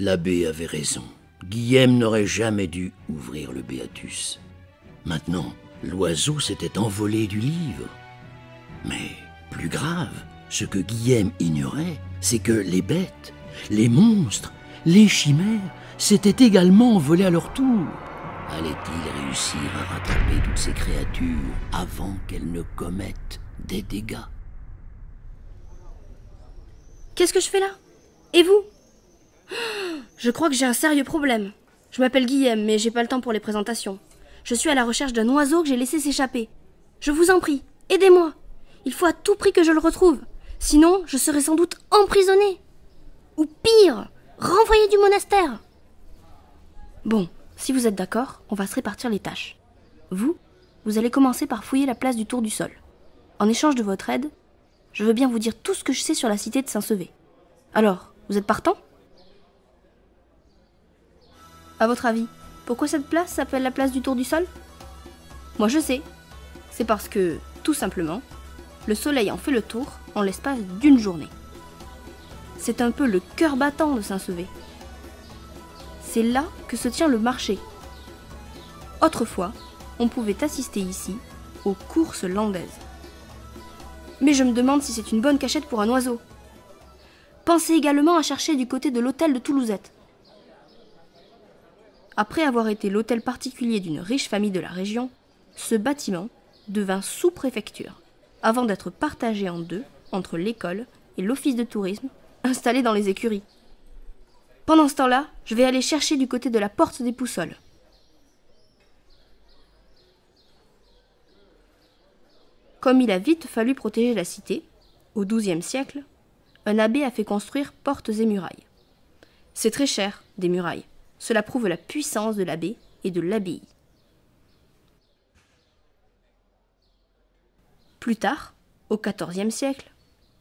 L'abbé avait raison. Guillaume n'aurait jamais dû ouvrir le Béatus. Maintenant, l'oiseau s'était envolé du livre. Mais, plus grave, ce que Guillaume ignorait, c'est que les bêtes, les monstres, les chimères s'étaient également envolés à leur tour. Allait-il réussir à rattraper toutes ces créatures avant qu'elles ne commettent des dégâts? Qu'est-ce que je fais là? Et vous? Je crois que j'ai un sérieux problème. Je m'appelle Guillaume, mais j'ai pas le temps pour les présentations. Je suis à la recherche d'un oiseau que j'ai laissé s'échapper. Je vous en prie, aidez-moi. Il faut à tout prix que je le retrouve. Sinon, je serai sans doute emprisonné. Ou pire, renvoyé du monastère. Bon, si vous êtes d'accord, on va se répartir les tâches. Vous allez commencer par fouiller la place du Tour du Sol. En échange de votre aide, je veux bien vous dire tout ce que je sais sur la cité de Saint-Sevé. Alors, vous êtes partant? À votre avis, pourquoi cette place s'appelle la place du Tour du Sol? Moi je sais. C'est parce que, tout simplement, le soleil en fait le tour en l'espace d'une journée. C'est un peu le cœur battant de Saint-Sevé. C'est là que se tient le marché. Autrefois, on pouvait assister ici aux courses landaises. Mais je me demande si c'est une bonne cachette pour un oiseau. Pensez également à chercher du côté de l'hôtel de Toulousette. Après avoir été l'hôtel particulier d'une riche famille de la région, ce bâtiment devint sous-préfecture, avant d'être partagé en deux entre l'école et l'office de tourisme installé dans les écuries. Pendant ce temps-là, je vais aller chercher du côté de la porte des Poussoles. Comme il a vite fallu protéger la cité, au XIIe siècle, un abbé a fait construire portes et murailles. C'est très cher, des murailles. Cela prouve la puissance de l'abbé et de l'abbaye. Plus tard, au XIVe siècle,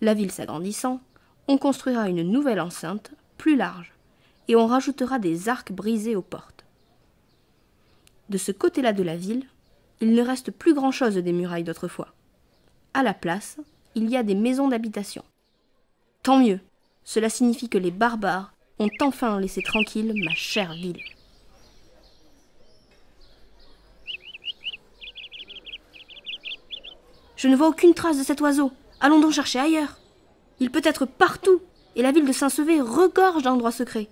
la ville s'agrandissant, on construira une nouvelle enceinte, plus large, et on rajoutera des arcs brisés aux portes. De ce côté-là de la ville, il ne reste plus grand-chose des murailles d'autrefois. À la place, il y a des maisons d'habitation. Tant mieux, cela signifie que les barbares ont enfin laissé tranquille ma chère ville. Je ne vois aucune trace de cet oiseau. Allons donc chercher ailleurs. Il peut être partout, et la ville de Saint-Sevé regorge d'endroits secrets.